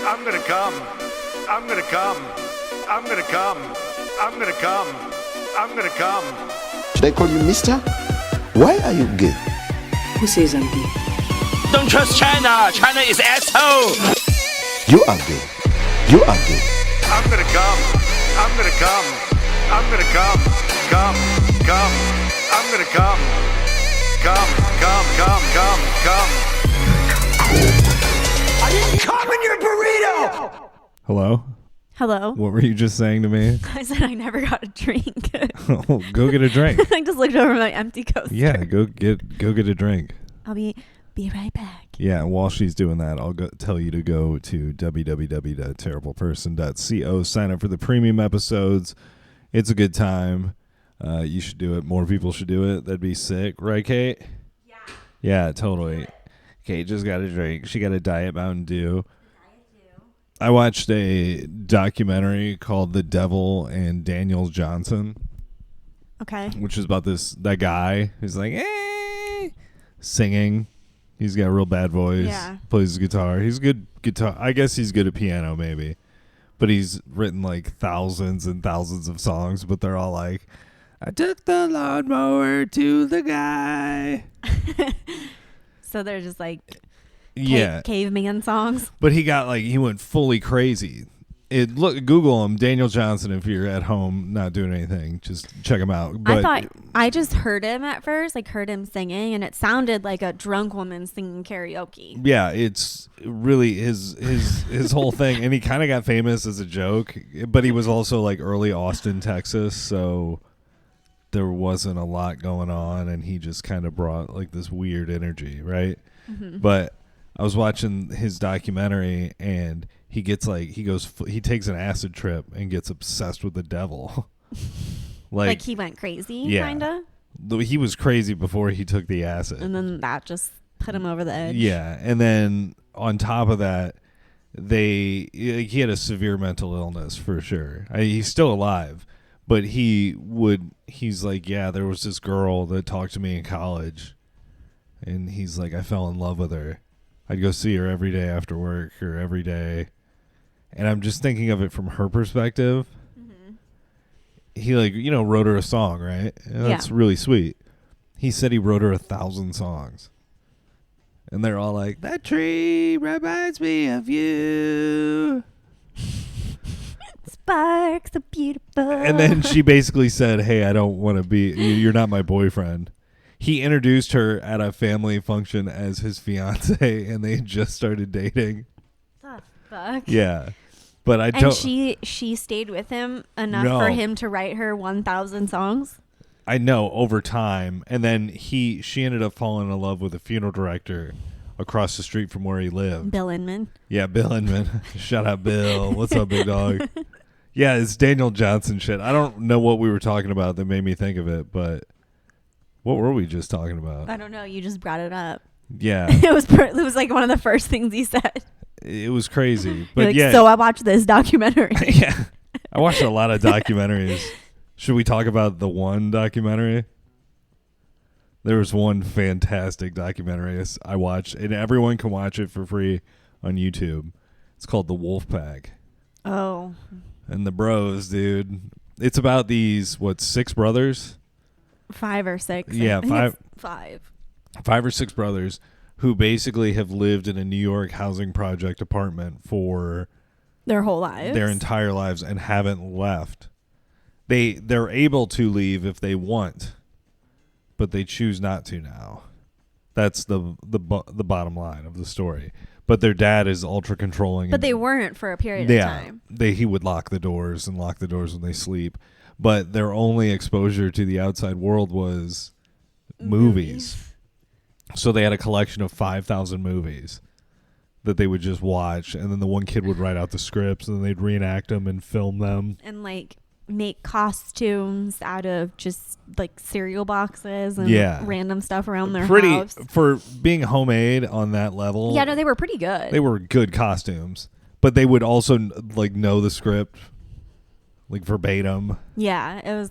I'm gonna come. I'm gonna come. I'm gonna come. I'm gonna come. I'm gonna come. Should I call you mister? Why are you gay? Who says I'm gay? Don't trust China. China is asshole. You are gay. You are gay. I'm gonna come. I'm gonna come. I'm gonna come. Come. Come. I'm gonna come. Come. Come. Come. Come. Come. I didn't come in your burrito. Hello? Hello. What were you just saying to me? I said I never got a drink. Oh, go get a drink. I just looked over my empty coaster. Yeah, go get a drink. I'll be right back. Yeah, while she's doing that, I'll tell you to go to www.terribleperson.co. Sign up for the premium episodes. It's a good time. You should do it. More people should do it. That'd be sick. Right, Kate? Yeah. Yeah, totally. Kate just got a drink. She got a Diet Mountain Dew. I watched a documentary called The Devil and Daniel Johnson. Okay. Which is about that guy who's like, singing. He's got a real bad voice. Yeah. Plays guitar. He's good guitar. I guess he's good at piano, maybe. But he's written like thousands and thousands of songs, but they're all like, I took the lawnmower to the guy. So they're just like caveman songs. But he went fully crazy. Google him, Daniel Johnson, if you're at home not doing anything. Just check him out. But I just heard him at first, heard him singing, and it sounded like a drunk woman singing karaoke. Yeah, it's really his whole thing. And he kind of got famous as a joke, but he was also like early Austin, Texas, so there wasn't a lot going on, and he just kind of brought like this weird energy, right? Mm-hmm. But I was watching his documentary, and he takes an acid trip and gets obsessed with the devil. like he went crazy, yeah. Kinda? He was crazy before he took the acid. And then that just put him over the edge. Yeah, and then on top of that, he had a severe mental illness for sure. He's still alive, but he's like, yeah, there was this girl that talked to me in college, and he's like, I fell in love with her. I'd go see her every day after work or every day. And I'm just thinking of it from her perspective. Mm-hmm. He wrote her a song, right? And that's really sweet. He said he wrote her 1,000 songs. And they're all like, that tree reminds me of you. Sparks so beautiful. And then she basically said, hey, I don't want to be, you're not my boyfriend. He introduced her at a family function as his fiance, and they just started dating. The fuck? Yeah. But she stayed with him enough for him to write her 1,000 songs? I know, over time. And then she ended up falling in love with a funeral director across the street from where he lived. Bill Inman. Yeah, Bill Inman. Shout out, Bill. What's up, big dog? Yeah, it's Daniel Johnson shit. I don't know what we were talking about that made me think of it, but what were we just talking about? I don't know. You just brought it up. Yeah. It was like one of the first things he said. It was crazy. But so I watched this documentary. Yeah. I watched a lot of documentaries. Should we talk about the one documentary? There was one fantastic documentary I watched, and everyone can watch it for free on YouTube. It's called The Wolf Pack. Oh. And the bros, dude. It's about these, 6 brothers? 5 or 6. Yeah, 5. 5. 5 or 6 brothers who basically have lived in a New York housing project apartment for their whole lives. Their entire lives, and haven't left. They're able to leave if they want, but they choose not to now. That's the bottom line of the story. But their dad is ultra controlling. But they weren't for a period of time. He would lock the doors when they sleep. But their only exposure to the outside world was movies. So they had a collection of 5,000 movies that they would just watch, and then the one kid would write out the scripts, and then they'd reenact them and film them. And make costumes out of just cereal boxes and random stuff around their house. For being homemade on that level. Yeah, no, they were pretty good. They were good costumes, but they would also know the script verbatim. Yeah, it was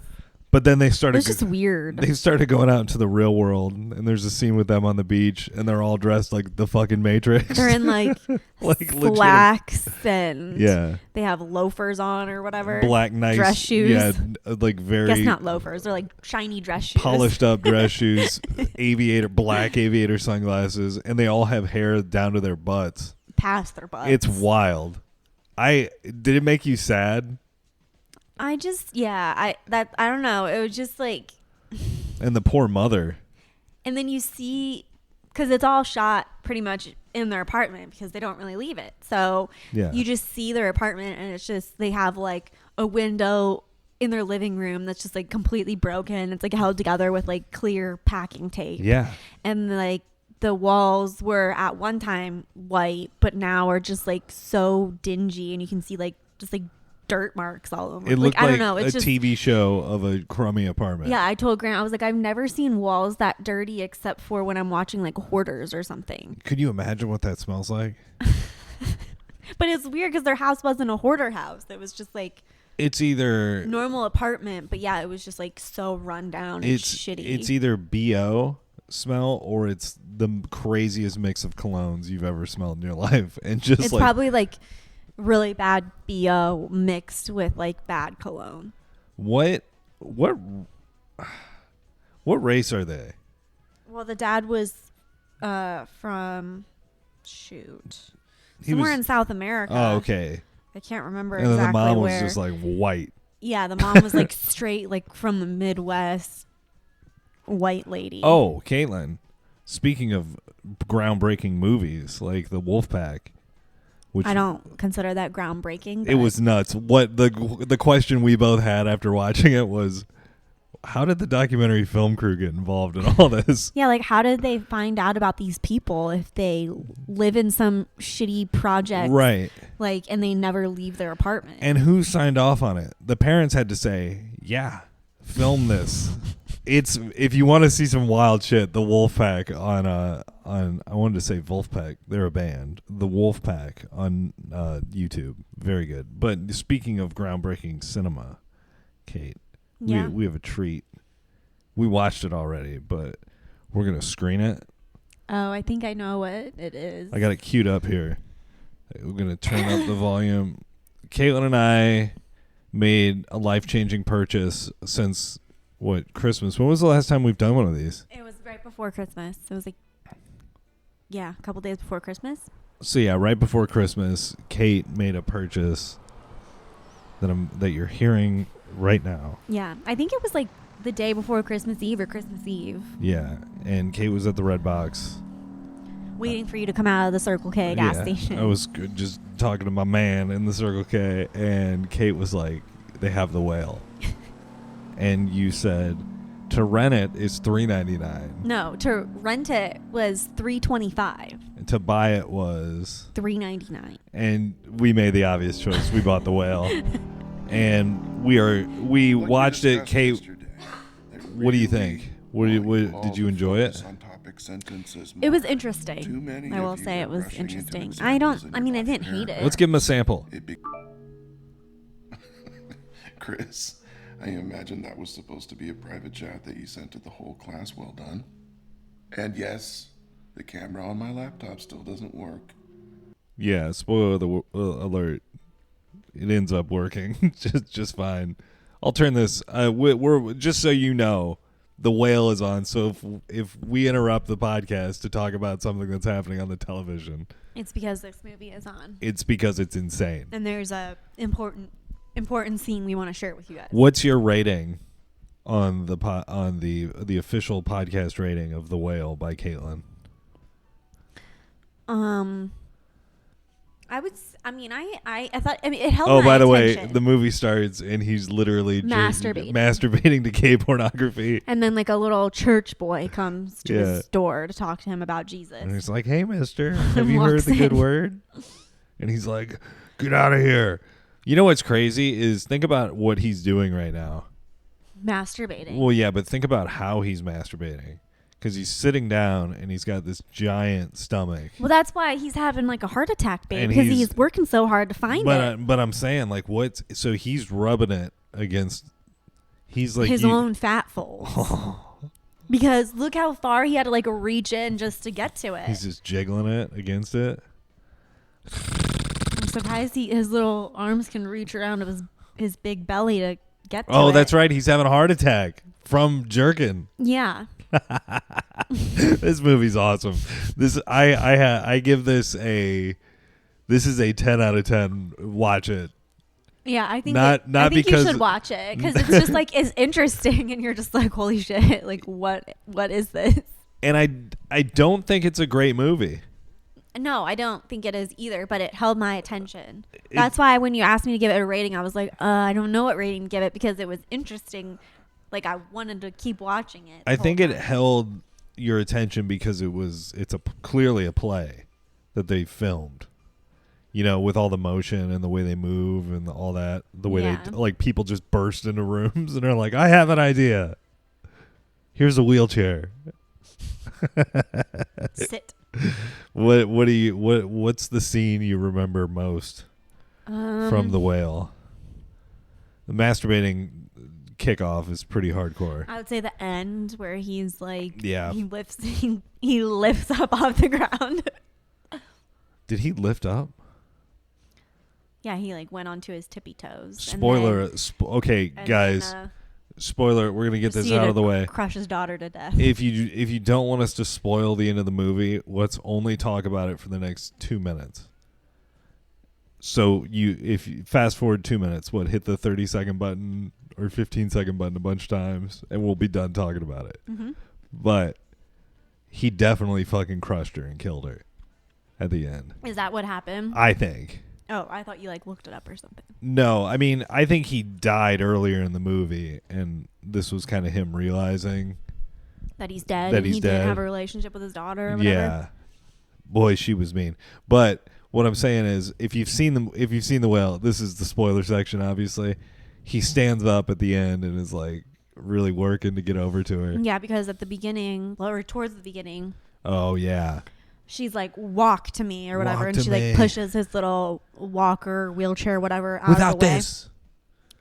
But then they started. It's just weird. They started going out into the real world, and there's a scene with them on the beach, and they're all dressed like the fucking Matrix. They're in like slacks and they have loafers on or whatever. Black nice dress shoes. Yeah, like very. Guess not loafers. They're like shiny dress shoes. Polished up dress shoes, black aviator sunglasses, and they all have hair down to their butts. Past their butts. It's wild. Did it make you sad? I don't know. It was just like, and the poor mother. And then you see, because it's all shot pretty much in their apartment because they don't really leave it. So you just see their apartment, and it's just, they have like a window in their living room that's just like completely broken. It's like held together with like clear packing tape. Yeah. And like the walls were at one time white, but now are just like so dingy, and you can see like just like dirt marks all over. It looked like I don't know, it's a TV show of a crummy apartment. Yeah, I told Grant, I was like, I've never seen walls that dirty except for when I'm watching like Hoarders or something. Could you imagine what that smells like? But it's weird because their house wasn't a hoarder house. It was just like it's either normal apartment, but yeah, it was just like so run down and shitty. It's either BO smell or it's the craziest mix of colognes you've ever smelled in your life, and just it's probably like really bad BO mixed with like bad cologne. What race are they? Well, the dad was from somewhere in South America. Oh, okay. I can't remember and exactly the mom where. was just like white. Yeah, the mom was like straight, like from the Midwest, white lady. Oh, Caitlin. Speaking of groundbreaking movies like The Wolfpack, which I don't consider that groundbreaking. It was nuts. What the question we both had after watching it was, how did the documentary film crew get involved in all this? Yeah, like how did they find out about these people if they live in some shitty project, right? Like, and they never leave their apartment. And who signed off on it? The parents had to say, "Yeah, film this." It's if you want to see some wild shit, the Wolfpack on I wanted to say Wolfpack, they're a band. The Wolfpack on YouTube, very good. But speaking of groundbreaking cinema, Kate, we have a treat. We watched it already, but we're gonna screen it. Oh, I think I know what it is. I got it queued up here. We're gonna turn up the volume. Caitlin and I made a life-changing purchase since. What, Christmas? When was the last time we've done one of these? It was right before Christmas. It was like, a couple days before Christmas. So yeah, right before Christmas, Kate made a purchase that you're hearing right now. Yeah, I think it was like the day before Christmas Eve or Christmas Eve. Yeah, and Kate was at the Red Box. Waiting for you to come out of the Circle K gas station. I was just talking to my man in the Circle K, and Kate was like, they have the whale. And you said to rent it is $3.99. No, to rent it was $3.25. And to buy it was $3.99. And we made the obvious choice. We bought the whale. And we watched it. Kate, what do you think? Did you enjoy it? It was interesting. I will say it was interesting. I didn't hate it. Let's give him a sample. Chris, I imagine that was supposed to be a private chat that you sent to the whole class. Well done. And yes, the camera on my laptop still doesn't work. Yeah, spoiler alert. It ends up working just fine. I'll turn this. We're just so you know, the whale is on. So if we interrupt the podcast to talk about something that's happening on the television, it's because this movie is on. It's because it's insane. And there's a important scene we want to share with you guys. What's your rating on the official podcast rating of The Whale by Caitlin? I thought it held my by the attention. way, the movie starts and he's literally masturbating to gay pornography. And then like a little church boy comes to his door to talk to him about Jesus. And he's like, "Hey, mister, have you heard the good word?" And he's like, "Get out of here." You know what's crazy is think about what he's doing right now. Masturbating. Well, yeah, but think about how he's masturbating. Because he's sitting down and he's got this giant stomach. Well, that's why he's having like a heart attack, babe. Because he's working so hard to find it. But I'm saying, like, so he's rubbing it against He's like his own fat folds. Because look how far he had to like reach in just to get to it. He's just jiggling it against it. I'm surprised his little arms can reach around his big belly to get to it. Oh, that's right. He's having a heart attack from jerking. Yeah. This movie's awesome. I give this is a 10 out of 10. Watch it. Yeah, I think not I think because you should watch it because it's just like it's interesting and you're just like, holy shit, like what is this? And I don't think it's a great movie. No, I don't think it is either, but it held my attention. That's why when you asked me to give it a rating, I was like, I don't know what rating to give it because it was interesting. Like I wanted to keep watching it. I think it held your attention because it's clearly a play that they filmed. You know, with all the motion and the way they move and all that, the way they like people just burst into rooms and they're like, "I have an idea. Here's a wheelchair." Sit. What's the scene you remember most from The Whale? The masturbating kickoff is pretty hardcore. I would say the end where he's like, yeah, he lifts up off the ground. Did he lift up? Yeah, he like went onto his tippy toes. Spoiler. Okay, guys. Spoiler. We're gonna get this out of the way. Crush his daughter to death. If you don't want us to spoil the end of the movie, let's only talk about it for the next 2 minutes. So if you fast forward 2 minutes, hit the 30-second button or 15-second button a bunch of times, and we'll be done talking about it. Mm-hmm. But he definitely fucking crushed her and killed her at the end. Is that what happened? I think. Oh, I thought you like looked it up or something. No, I mean, I think he died earlier in the movie, and this was kind of him realizing that he's dead. He didn't have a relationship with his daughter. Or whatever. Yeah, boy, she was mean. But what I'm saying is, if you've seen The Whale, this is the spoiler section. Obviously, he stands up at the end and is like really working to get over to her. Yeah, because at the beginning, or towards the beginning. Oh yeah. She's like, walk to me or whatever. And she like pushes his little walker, wheelchair, whatever out without of the way. This.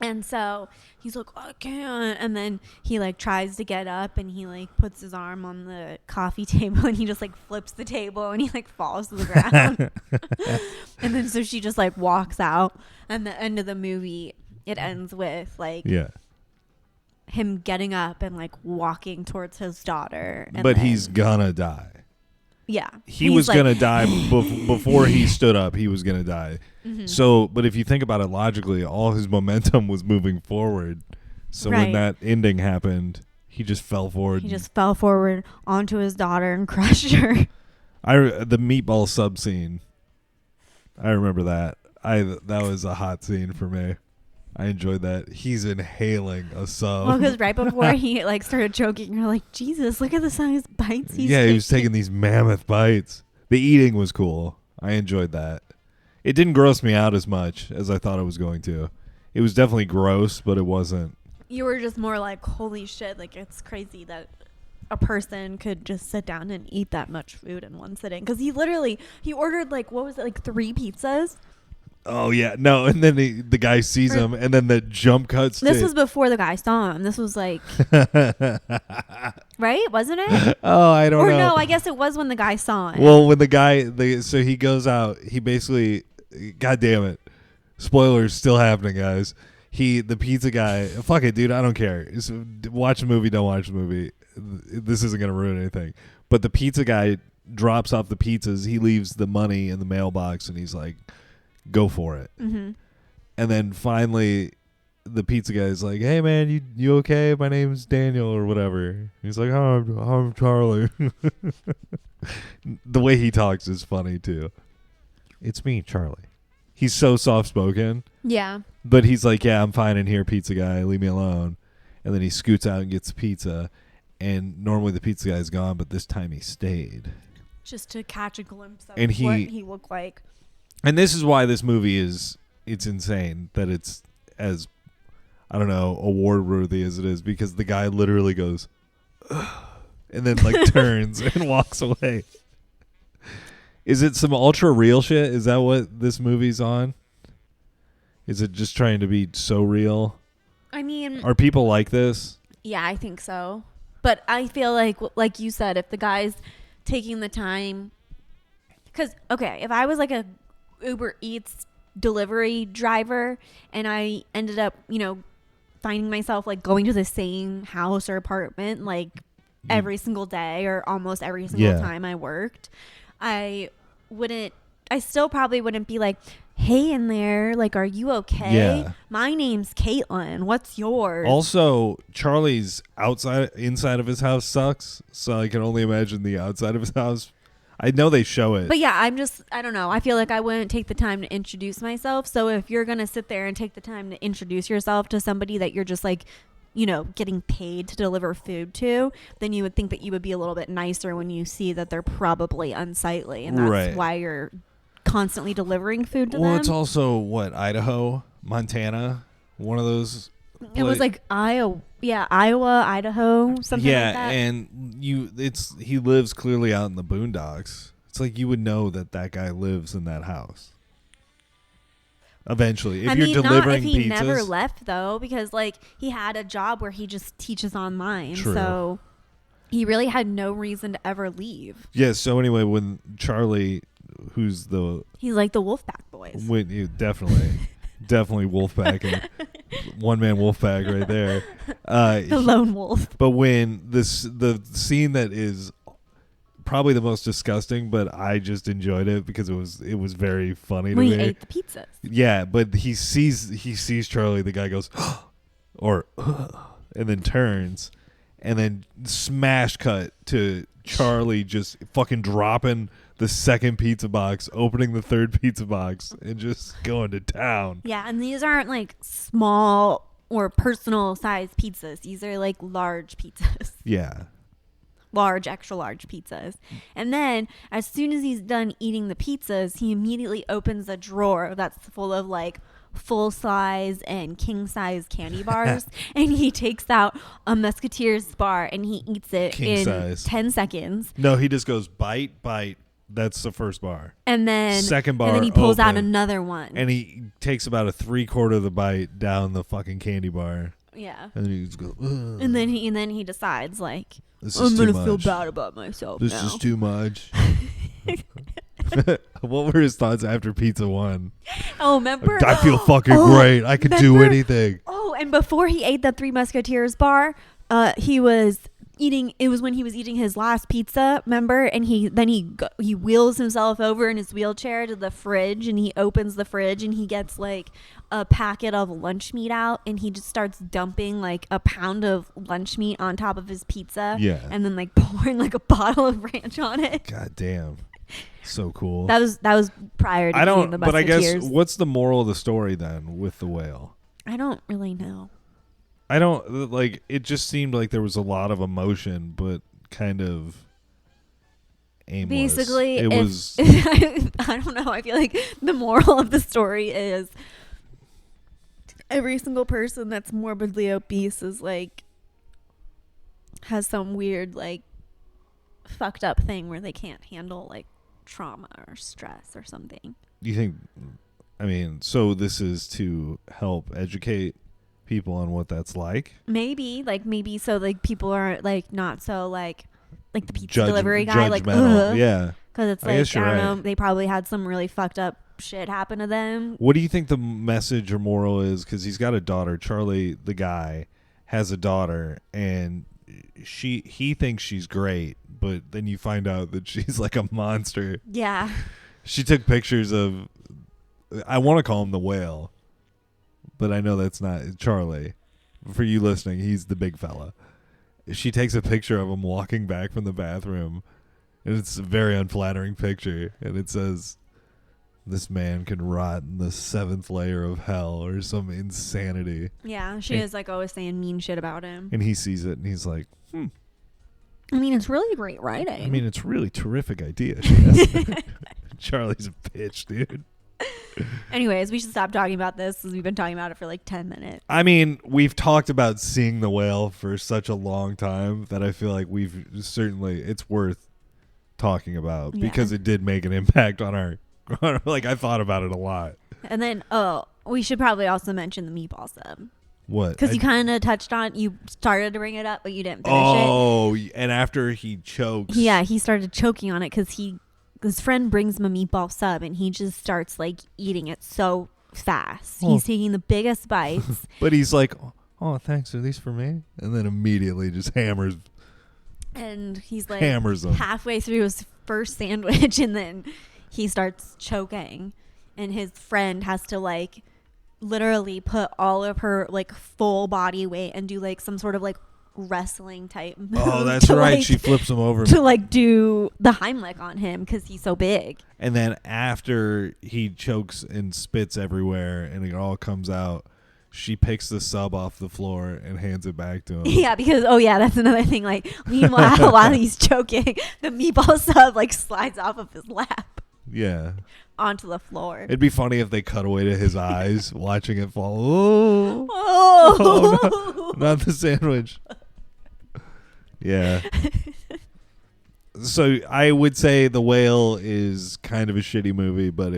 And so he's like, I can't. And then he like tries to get up and he like puts his arm on the coffee table and he just like flips the table and he like falls to the ground. And then so she just like walks out. And the end of the movie, it ends with like him getting up and like walking towards his daughter. But he's gonna die. Yeah. He was going to die before he stood up. He was going to die. Mm-hmm. So, but if you think about it logically, all his momentum was moving forward. So when that ending happened, he just fell forward. He just fell forward onto his daughter and crushed her. The meatball sub scene. I remember that. That was a hot scene for me. I enjoyed that. He's inhaling a sub. Well, because right before he like started choking, you're like, Jesus, look at the size bites he's taking. He was taking these mammoth bites. The eating was cool. I enjoyed that. It didn't gross me out as much as I thought it was going to. It was definitely gross, but it wasn't. You were just more like, holy shit, like it's crazy that a person could just sit down and eat that much food in one sitting. Because he ordered like, what was it, like 3 pizzas? Oh, yeah. No, and then the guy sees him, and then the jump cuts. This was before the guy saw him. This was like... right? Wasn't it? Oh, I don't know. Or no, I guess it was when the guy saw him. Well, when the guy... so he goes out. He basically... God damn it. Spoilers still happening, guys. The pizza guy... Fuck it, dude. I don't care. Watch the movie, don't watch the movie. This isn't going to ruin anything. But the pizza guy drops off the pizzas. He leaves the money in the mailbox, and he's like... Go for it. Mm-hmm. And then finally the pizza guy is like, hey man, you okay? My name's Daniel or whatever. He's like, oh, I'm Charlie. The way he talks is funny too. It's me, Charlie. He's so soft spoken. Yeah. But he's like, yeah, I'm fine in here, pizza guy, leave me alone. And then he scoots out and gets the pizza, and normally the pizza guy's gone, but this time he stayed just to catch a glimpse of what he looked like. And this is why this movie it's insane that it's as, I don't know, award worthy as it is, because the guy literally goes, ugh, and then like turns and walks away. Is it some ultra real shit? Is that what this movie's on? Is it just trying to be so real? I mean, Are people like this? yeah, I think so. But I feel like you said, if the guy's taking the time, because okay, if I was like a Uber Eats delivery driver and I ended up, finding myself like going to the same house or apartment like every single day or almost every single time I worked, I still probably wouldn't be like, hey in there, like, are you okay? Yeah. My name's Caitlin. What's yours? Also, Charlie's inside of his house sucks, so I can only imagine the outside of his house. I know they show it. But yeah, I don't know. I feel like I wouldn't take the time to introduce myself. So if you're going to sit there and take the time to introduce yourself to somebody that you're just like, getting paid to deliver food to, then you would think that you would be a little bit nicer when you see that they're probably unsightly. And that's why you're constantly delivering food to them. Well, it's also Idaho, Montana, one of those. It was like Iowa, Idaho, something like that. Yeah, and he lives clearly out in the boondocks. It's like you would know that guy lives in that house. Eventually, if you're delivering not if he pizzas, never left though, because like he had a job where he just teaches online. True. So he really had no reason to ever leave. Yeah. So anyway, when Charlie, he's like the Wolfpack Boys. Definitely Wolfpack and one man Wolfpack right there. The lone wolf. But when the scene that is probably the most disgusting, but I just enjoyed it because it was very funny to me. When he ate the pizzas. Yeah, but he sees Charlie. The guy goes, or and then turns, and then smash cut to Charlie just fucking dropping the second pizza box, opening the third pizza box, and just going to town. Yeah, and these aren't like small or personal size pizzas. These are like large pizzas. Yeah. Extra large pizzas. And then as soon as he's done eating the pizzas, he immediately opens a drawer that's full of like full size and king size candy bars and he takes out a Musketeers bar and he eats it King in size. 10 seconds. No, he just goes bite. That's the first bar. And then second bar, and then he pulls out open, another one. and he takes about a 3/4 of the bite down the fucking candy bar. Yeah. And then he just goes, ugh. And then he decides like, This I'm is too gonna feel much. bad about myself This now. is too much. What were his thoughts after pizza 1? Oh, remember? I feel fucking great. I could do anything. Oh, and before he ate the Three Musketeers bar, he was eating. It was when he was eating his last pizza. Remember? And he wheels himself over in his wheelchair to the fridge, and he opens the fridge, and he gets like a packet of lunch meat out, and he just starts dumping like a pound of lunch meat on top of his pizza. Yeah. And then like pouring like a bottle of ranch on it. God damn. So cool. That was prior to eating the Musketeers. But I guess what's the moral of the story then with the whale? I don't really know. I don't like. It just seemed like there was a lot of emotion, but kind of aimless. Basically, it was. I don't know. I feel like the moral of the story is every single person that's morbidly obese is like has some weird like fucked up thing where they can't handle like trauma or stress or something. You think? I mean, so this is to help educate people on what that's like. Maybe so like people aren't like not so like the pizza delivery guy like yeah, because it's like I don't know, they probably had some really fucked up shit happen to them. What do you think the message or moral is? Because he's got a daughter. Charlie, the guy, has a daughter, and he thinks she's great, but then you find out that she's like a monster. Yeah. She took pictures of, I want to call him the whale, but I know that's not Charlie. For you listening, he's the big fella. She takes a picture of him walking back from the bathroom, and it's a very unflattering picture, and it says, "This man can rot in the 7th layer of hell," or some insanity. Yeah, she is like always saying mean shit about him. And he sees it, and he's like, I mean, it's really great writing. I mean, it's a really terrific idea. She has. Charlie's a bitch, dude. Anyways, we should stop talking about this because we've been talking about it for like 10 minutes. I mean, we've talked about seeing the whale for such a long time that I feel like it's worth talking about because it did make an impact on our, like I thought about it a lot. And then, we should probably also mention the meatball sub. What? Because you kind of touched on, you started to bring it up, but you didn't finish it. Oh, and after he chokes. Yeah, he started choking on it because his friend brings him a meatball sub and he just starts like eating it so fast. Oh. He's taking the biggest bites. But he's like, oh, thanks. Are these for me? And then immediately just hammers And he's like Hammers him. halfway through his first sandwich and then he starts choking. And his friend has to like literally put all of her like full body weight and do like some sort of like wrestling type move. Oh, that's right. Like, She flips him over. to like do the Heimlich on him because he's so big. And then after he chokes and spits everywhere and it all comes out, she picks the sub off the floor and hands it back to him. Yeah, because that's another thing. Like meanwhile, while he's choking, the meatball sub like slides off of his lap Yeah. onto the floor. It'd be funny if they cut away to his eyes watching it fall. Oh, Oh, no, not the sandwich. Yeah. So I would say The Whale is kind of a shitty movie, but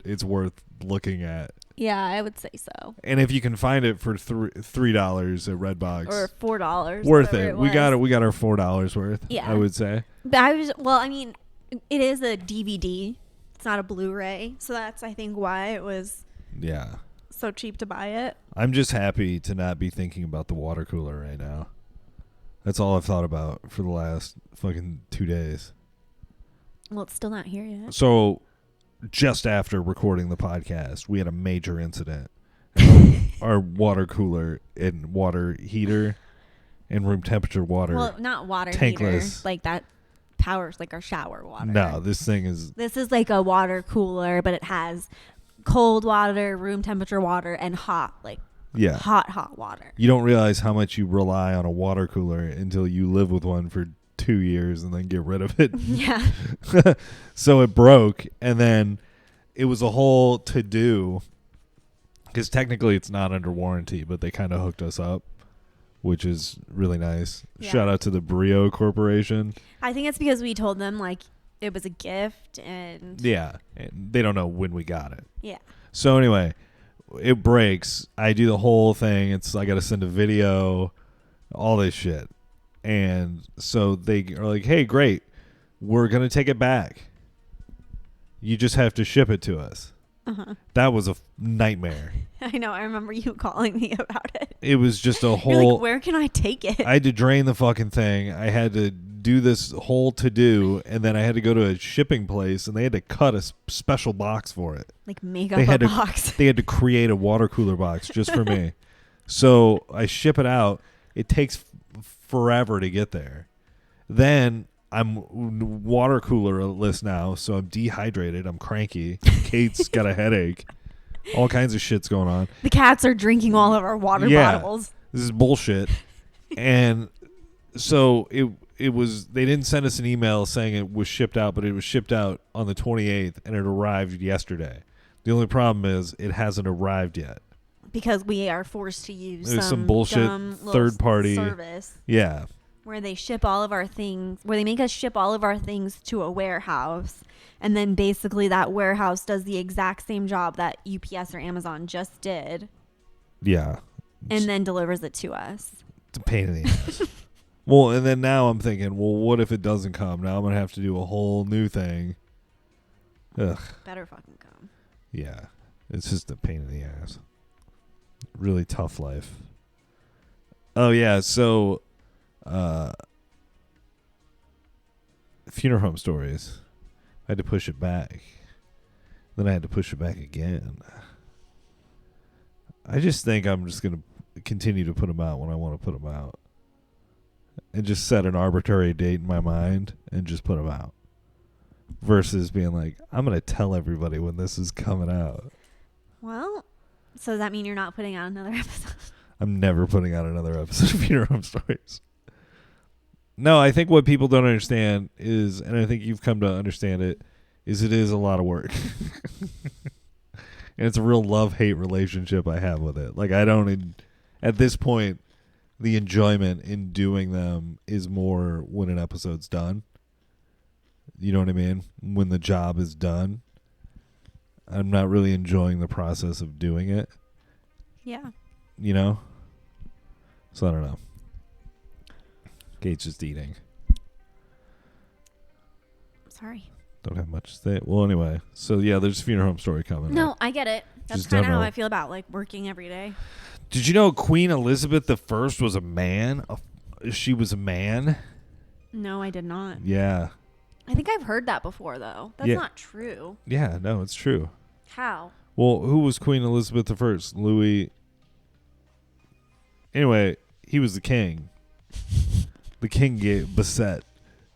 it's worth looking at. Yeah, I would say so. And if you can find it for $3 at Redbox, Or $4, worth it. We was. got it. We got our $4 worth. Yeah. I would say. But I mean, it is a DVD. It's not a Blu-ray, so that's I think why it was Yeah. so cheap to buy it. I'm just happy to not be thinking about the water cooler right now. That's all I've thought about for the last fucking 2 days. Well, it's still not here yet. So, just after recording the podcast, we had a major incident. Our water cooler and water heater and room temperature water. Well, not water tankless. heater. Like that powers like our shower water. No, this thing is... This is like a water cooler, but it has cold water, room temperature water, and hot hot water. You don't realize how much you rely on a water cooler until you live with one for 2 years and then get rid of it. Yeah. So it broke, and then it was a whole to-do, because technically it's not under warranty, but they kind of hooked us up, which is really nice. Yeah. Shout out to the Brio Corporation. I think it's because we told them like it was a gift and Yeah, and they don't know when we got it. yeah. So anyway, it breaks. I do the whole thing. It's I got to send a video, all this shit. And so they are like, hey, great. We're going to take it back. You just have to ship it to us. Uh-huh. That was a nightmare. I know. I remember you calling me about it. It was just a You're whole... like, where can I take it? I had to drain the fucking thing. I had to do this whole to-do, and then I had to go to a shipping place, and they had to cut a special box for it. Like make up a box. They had to create a water cooler box just for me. So I ship it out. It takes forever to get there. Then I'm water coolerless now, so I'm dehydrated. I'm cranky. Kate's got a headache. All kinds of shit's going on. The cats are drinking all of our water bottles. This is bullshit. And so it was, they didn't send us an email saying it was shipped out, but it was shipped out on the 28th and it arrived yesterday. The only problem is it hasn't arrived yet. Because we are forced to use some bullshit dumb little third party service Yeah. where they ship all of our things, where they make us ship all of our things to a warehouse, and then basically that warehouse does the exact same job that UPS or Amazon just did, Yeah. and then delivers it to us. It's a pain in the ass. Well, and then now I'm thinking, well, what if it doesn't come? Now I'm going to have to do a whole new thing. Ugh. Better fucking come. Yeah. It's just a pain in the ass. Really tough life. Oh, yeah. So, funeral home stories. I had to push it back. Then I had to push it back again. I just think I'm just going to continue to put them out when I want to put them out. And just set an arbitrary date in my mind and just put them out. Versus being like, I'm going to tell everybody when this is coming out. Well, so does that mean you're not putting out another episode? I'm never putting out another episode of Funeral Home Stories. No, I think what people don't understand is, and I think you've come to understand it is a lot of work. And it's a real love-hate relationship I have with it. Like, I don't, at this point, the enjoyment in doing them is more when an episode's done. You know what I mean? When the job is done. I'm not really enjoying the process of doing it. Yeah. You know? So I don't know. Kate's just eating. Sorry. Don't have much to say. Well, anyway. So, yeah, there's a funeral home story coming No, up. I get it. That's Just kind of don't how know. I feel about like working every day. Did you know Queen Elizabeth I was a man? She was a man? No, I did not. Yeah. I think I've heard that before, though. That's Yeah. not true. Yeah, no, it's true. How? Well, who was Queen Elizabeth I? Louis. Anyway, he was the king. The king gave Basset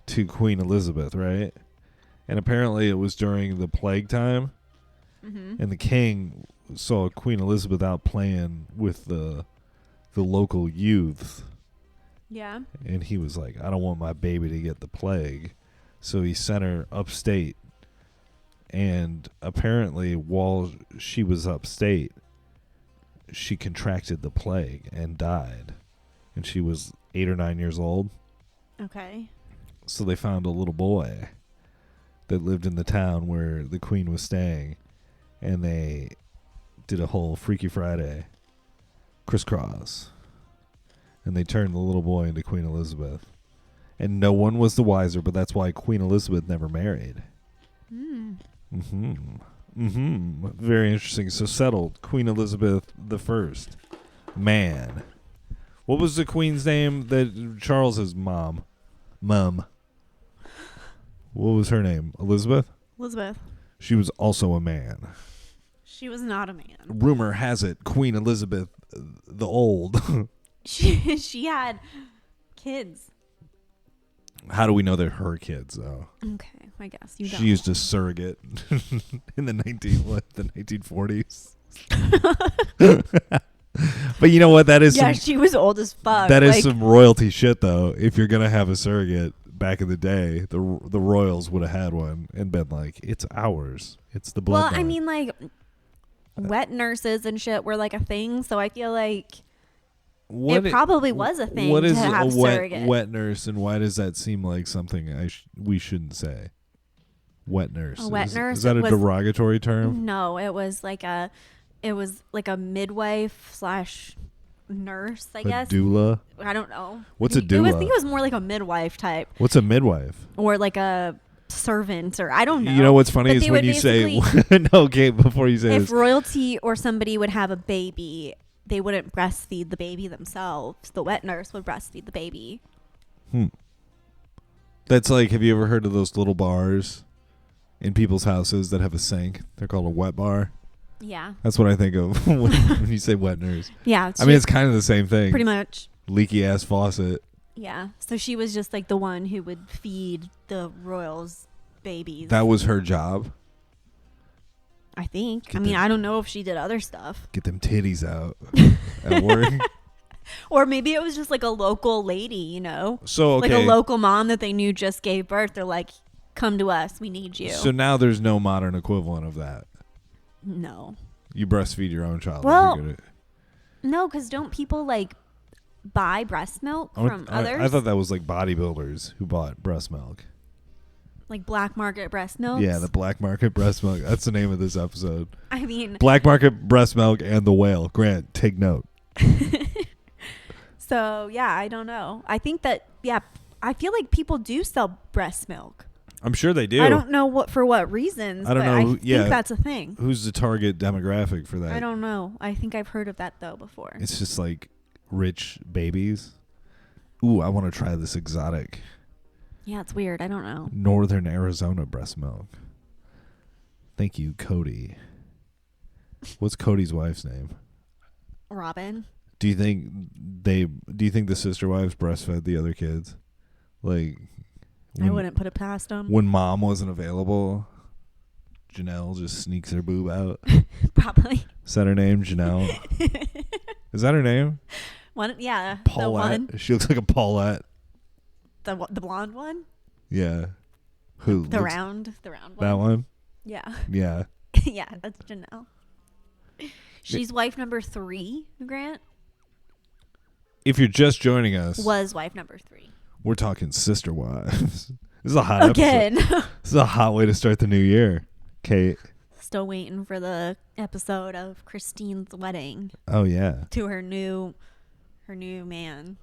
to Queen Elizabeth, right? And apparently it was during the plague time. Mm-hmm. And the king saw Queen Elizabeth out playing with the local youths. Yeah. And he was like, I don't want my baby to get the plague. So he sent her upstate. And apparently while she was upstate, she contracted the plague and died. And she was 8 or 9 years old. Okay. So they found a little boy that lived in the town where the queen was staying. And they did a whole Freaky Friday crisscross. And they turned the little boy into Queen Elizabeth. And no one was the wiser, but that's why Queen Elizabeth never married. Very interesting. So settled. Queen Elizabeth I. Man. What was the queen's name that Charles's mom? What was her name? Elizabeth? Elizabeth. She was also a man. She was not a man. Rumor has it Queen Elizabeth the Old. She had kids. How do we know they're her kids, though? Okay, I guess you don't. She used a surrogate in the 1940s. But you know what? That is she was old as fuck. that is some royalty shit, though. If you're gonna have a surrogate, back in the day, the royals would have had one and been like, "It's ours. It's the bloodline." Well, I mean, like wet nurses and shit were like a thing, so I feel like it probably was a thing. What is to have a surrogate. wet nurse, and why does that seem like something we shouldn't say? Wet nurse. A wet nurse Is that a was- derogatory term? No, it was like a midwife / nurse, I guess. A doula. I don't know. What's a I doula? think it was more like a midwife type, What's a midwife? or like a servant, or I don't know. You know what's funny But is they when would you say basically- no. Okay, before you say if this, royalty or somebody would have a baby, they wouldn't breastfeed the baby themselves. The wet nurse would breastfeed the baby. that's like, have you ever heard of those little bars in people's houses that have a sink? They're called a wet bar. Yeah. That's what I think of when you say wet nurse. Yeah. I mean, it's kind of the same thing. pretty much. Leaky ass faucet. Yeah. So she was just like the one who would feed the royals babies. That was her job. I think. Get I mean, them- I don't know if she did other stuff. Get them titties out at work. Or maybe it was just like a local lady, you know? So, okay. Like a local mom that they knew just gave birth. They're like, come to us. We need you. So now there's no modern equivalent of that. No. You breastfeed your own child. Well, You're good at- No, because don't people like buy breast milk from others? I thought that was like bodybuilders who bought breast milk. Like black market breast milk? Yeah, the black market breast milk. That's the name of this episode. I mean, Black market breast milk and the whale. Grant, take note. so yeah, I don't know. I think that, yeah, I feel like people do sell breast milk. I'm sure they do. I don't know for what reasons. I don't but know I who- think yeah. that's a thing. Who's the target demographic for that? I don't know. I think I've heard of that though before. It's just like rich babies. Ooh, I want to try this exotic Yeah, it's weird. I don't know. Northern Arizona breast milk. Thank you, Cody. What's Cody's wife's name? Robin. Do you think the sister wives breastfed the other kids? Like, I wouldn't put it past them. when mom wasn't available, Janelle just sneaks her boob out. Probably. Is that her name, Janelle? Is that her name? One, yeah. Paulette. The She looks like a Paulette. the blonde one. Yeah. Who? The looks- round one. That one? Yeah. Yeah. Yeah, that's Janelle. She's wife number 3, Grant. If you're just joining us, Was wife number 3. we're talking sister wives. This is a hot Again. episode. This is a hot way to start the new year, Kate. Still waiting for the episode of Christine's wedding Oh, yeah. to her new her new man.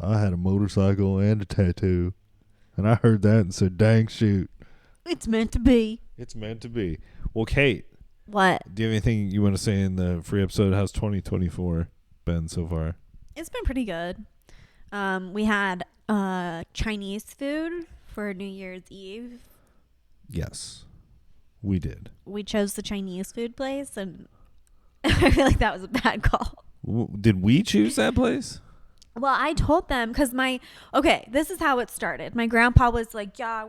I had a motorcycle and a tattoo, and I heard that and said, "Dang shoot, It's meant to be." it's meant to be." Well, Kate, What? do you have anything you want to say in the free episode? How's 2024 been so far? It's been pretty good. We had Chinese food for New Year's Eve. Yes, we did. We chose the Chinese food place, and I feel like that was a bad call. Did we choose that place? Well, I told them because this is how it started. My grandpa was like, yeah,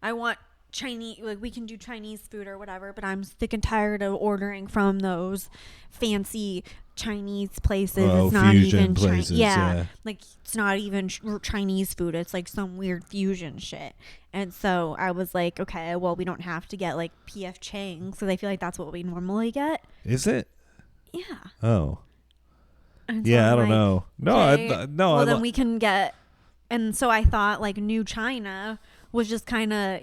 I want Chinese, like we can do Chinese food or whatever, but I'm sick and tired of ordering from those fancy Chinese places. It's not even places, yeah. Like it's not even Chinese food. It's like some weird fusion shit. And so I was like, okay, well, we don't have to get like PF Chang's because I feel like that's what we normally get. Is it? Yeah. Oh. And so yeah, I'm I don't know. No, okay, no. Well, then we can get. And so I thought like New China was just kind of,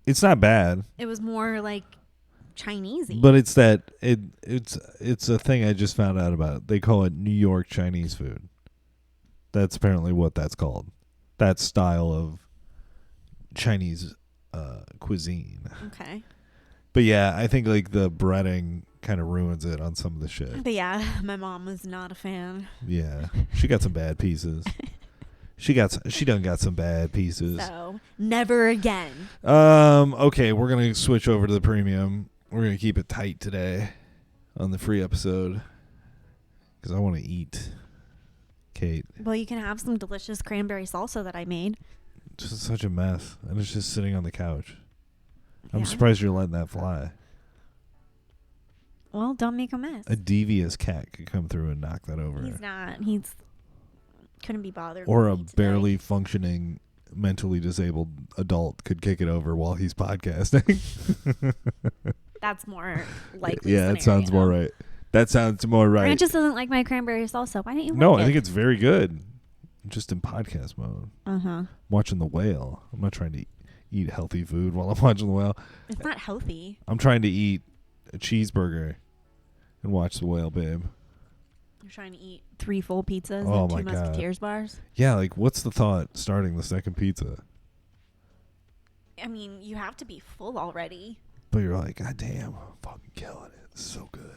it's not bad. it was more like Chinesey. But it's it's a thing I just found out about. They call it New York Chinese food. That's apparently what that's called. That style of Chinese cuisine. Okay. But yeah, I think like the breading kind of ruins it on some of the shit. But yeah, my mom was not a fan. Yeah, she got some bad pieces. She done got some bad pieces. So never again. Okay, we're gonna switch over to the premium. We're gonna keep it tight today on the free episode because I want to eat. Kate. Well, you can have some delicious cranberry salsa that I made. Just such a mess, and it's just sitting on the couch. I'm Yeah. surprised you're letting that fly. Well, don't make a mess. A devious cat could come through and knock that over. He's not. He's couldn't be bothered. Or a with me today. barely functioning, mentally disabled adult could kick it over while he's podcasting. That's more likely. Yeah, that sounds more right. That sounds more right. Grant just doesn't like my cranberry salsa. Why don't you? No, like I think it? it's very good. Just in podcast mode. Uh-huh. Watching The Whale. I'm not trying to eat healthy food while I'm watching The Whale. It's not healthy. I'm trying to eat a cheeseburger and watch The Whale, babe. You're trying to eat 3 full pizzas Oh and my 2 God. Musketeers bars. Yeah, like what's the thought starting the second pizza? I mean, you have to be full already. But you're like, God damn, I'm fucking killing it. It's so good.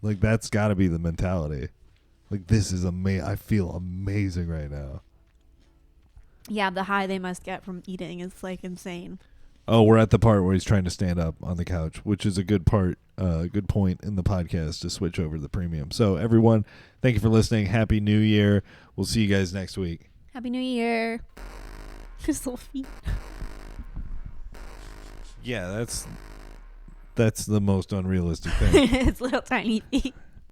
Like that's got to be the mentality. Like this is amazing. I feel amazing right now. Yeah, the high they must get from eating is like insane. Oh, we're at the part where he's trying to stand up on the couch, which is a good part, good point in the podcast to switch over to the premium. So everyone, thank you for listening. Happy New Year. We'll see you guys next week. Happy New Year. His little feet. Yeah, that's the most unrealistic thing. His little tiny feet.